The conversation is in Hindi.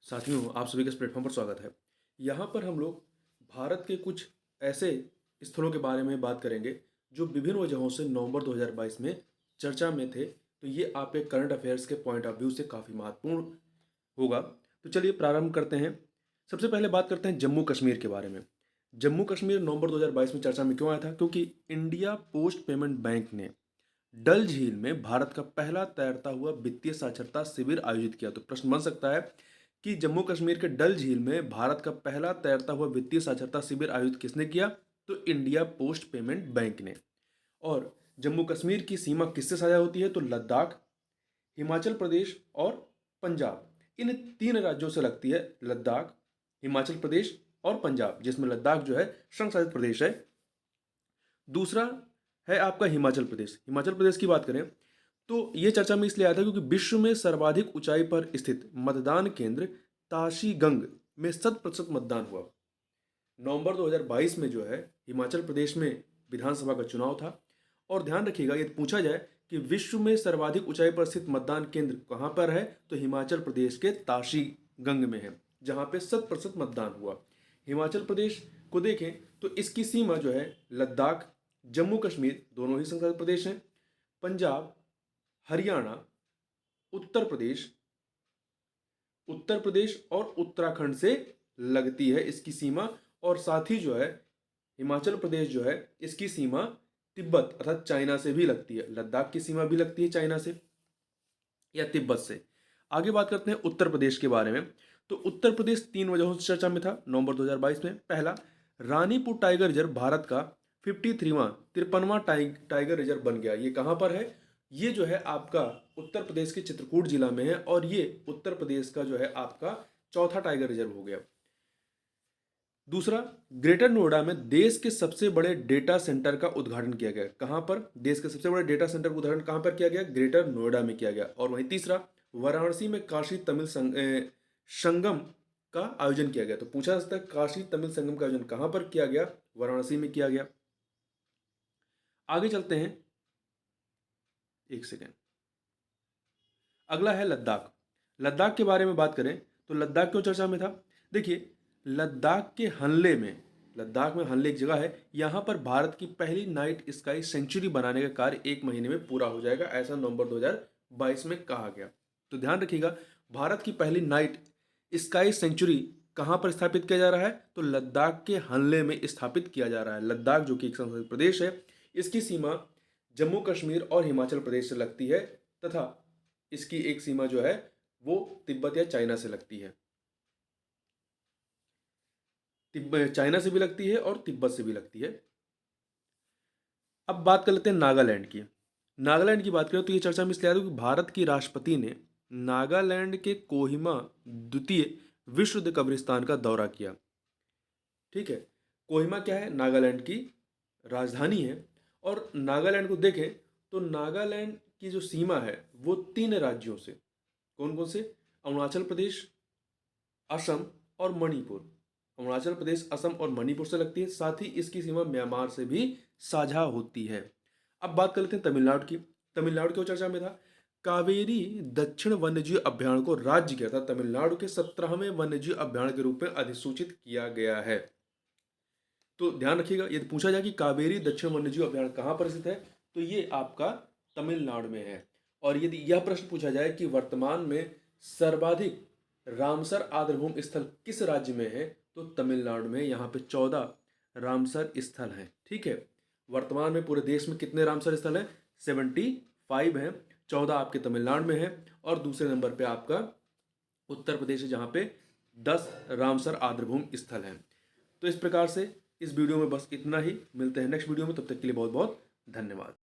साथियों, आप सभी का इस प्लेटफॉर्म पर स्वागत है। यहाँ पर हम लोग भारत के कुछ ऐसे स्थलों के बारे में बात करेंगे जो विभिन्न वजहों से नवंबर 2022 में चर्चा में थे। तो ये आपके करंट अफेयर्स के पॉइंट ऑफ व्यू से काफ़ी महत्वपूर्ण होगा। तो चलिए प्रारंभ करते हैं। सबसे पहले बात करते हैं जम्मू कश्मीर के बारे में। जम्मू कश्मीर नवंबर 2022 में चर्चा में क्यों आया था? क्योंकि इंडिया पोस्ट पेमेंट बैंक ने डल झील में भारत का पहला तैरता हुआ वित्तीय साक्षरता शिविर आयोजित किया। तो प्रश्न बन सकता है कि जम्मू कश्मीर के डल झील में भारत का पहला तैरता हुआ वित्तीय साक्षरता शिविर आयोजित किसने किया? तो इंडिया पोस्ट पेमेंट बैंक ने। और जम्मू कश्मीर की सीमा किससे साझा होती है? तो लद्दाख, हिमाचल प्रदेश और पंजाब, इन तीन राज्यों से लगती है। लद्दाख, हिमाचल प्रदेश और पंजाब, जिसमें लद्दाख जो है संघ शासित प्रदेश है। दूसरा है आपका हिमाचल प्रदेश। हिमाचल प्रदेश की बात करें तो ये चर्चा में इसलिए आया था क्योंकि विश्व में सर्वाधिक ऊंचाई पर स्थित मतदान केंद्र ताशीगंग में 100% मतदान हुआ। नवंबर 2022 में जो है हिमाचल प्रदेश में विधानसभा का चुनाव था। और ध्यान रखिएगा, यदि पूछा जाए कि विश्व में सर्वाधिक ऊंचाई पर स्थित मतदान केंद्र कहाँ पर है, तो हिमाचल प्रदेश के ताशीगंग में है, जहाँ पे 100% मतदान हुआ। हिमाचल प्रदेश को देखें तो इसकी सीमा जो है लद्दाख, जम्मू कश्मीर दोनों ही संघ प्रदेश हैं, पंजाब, हरियाणा, उत्तर प्रदेश, उत्तर प्रदेश और उत्तराखंड से लगती है इसकी सीमा। और साथ ही जो है हिमाचल प्रदेश जो है इसकी सीमा तिब्बत अर्थात चाइना से भी लगती है। लद्दाख की सीमा भी लगती है चाइना से या तिब्बत से। आगे बात करते हैं उत्तर प्रदेश के बारे में। तो उत्तर प्रदेश तीन वजहों से चर्चा में था नवंबर 2022 में। पहला, रानीपुर टाइगर रिजर्व भारत का 53वां टाइगर रिजर्व बन गया। ये कहाँ पर है? ये जो है आपका उत्तर प्रदेश के चित्रकूट जिला में है और ये उत्तर प्रदेश का जो है आपका चौथा टाइगर रिजर्व हो गया। दूसरा, ग्रेटर नोएडा में देश के सबसे बड़े डेटा सेंटर का उद्घाटन किया गया। कहां पर? देश के सबसे बड़े डेटा सेंटर का उद्घाटन कहां पर किया गया? ग्रेटर नोएडा में किया गया। और वहीं तीसरा, वाराणसी में काशी तमिल संगम का आयोजन किया गया। तो पूछा जा सकता है काशी तमिल संगम का आयोजन कहां पर किया गया? वाराणसी में किया गया। आगे चलते हैं, एक सेकेंड। अगला है लद्दाख। लद्दाख के बारे में बात करें तो लद्दाख क्यों चर्चा में था? देखिए, लद्दाख के हनले में, लद्दाख में हनले एक जगह है, यहाँ पर भारत की पहली नाइट स्काई सेंचुरी बनाने का कार्य 1 महीने में पूरा हो जाएगा, ऐसा नवंबर 2022 में कहा गया। तो ध्यान रखिएगा, भारत की पहली नाइट स्काई सेंचुरी कहाँ पर स्थापित किया जा रहा है? तो लद्दाख के हनले में स्थापित किया जा रहा है। लद्दाख जो कि एक संघ प्रदेश है, इसकी सीमा जम्मू कश्मीर और हिमाचल प्रदेश से लगती है तथा इसकी एक सीमा जो है वो तिब्बत या चाइना से लगती है। चाइना से भी लगती है और तिब्बत से भी लगती है। अब बात कर लेते हैं नागालैंड की। नागालैंड की बात करें तो ये चर्चा में इसलिए आया कि भारत की राष्ट्रपति ने नागालैंड के कोहिमा द्वितीय विश्व युद्ध कब्रिस्तान का दौरा किया। ठीक है, कोहिमा क्या है? नागालैंड की राजधानी है। और नागालैंड को देखें तो नागालैंड की जो सीमा है वो 3 राज्यों से, कौन कौन से? अरुणाचल प्रदेश, असम और मणिपुर। अरुणाचल प्रदेश, असम और मणिपुर से लगती है। साथ ही इसकी सीमा म्यांमार से भी साझा होती है। अब बात कर लेते हैं तमिलनाडु की। तमिलनाडु क्यों चर्चा में था? कावेरी दक्षिण वन्यजीव अभ्यारण्य को राज्य के अर्थात तमिलनाडु के 17वें वन्यजीव अभ्यारण्य के रूप में अधिसूचित किया गया है। तो ध्यान रखिएगा, यदि पूछा जाए कि कावेरी दक्षिण वन्यजीव अभ्यारण्य कहाँ पर स्थित है, तो ये आपका तमिलनाडु में है। और यदि यह प्रश्न पूछा जाए कि वर्तमान में सर्वाधिक रामसर आर्द्रभूमि स्थल किस राज्य में है, तो तमिलनाडु में। यहाँ पे 14 रामसर स्थल हैं। ठीक है, वर्तमान में पूरे देश में कितने रामसर स्थल हैं? 75 हैं। 14 आपके तमिलनाडु में है और दूसरे नंबर पे आपका उत्तर प्रदेश है, जहाँ पे 10 रामसर आर्द्रभूमि स्थल हैं। तो इस प्रकार से इस वीडियो में बस इतना ही। मिलते हैं नेक्स्ट वीडियो में, तब तक के लिए बहुत बहुत धन्यवाद।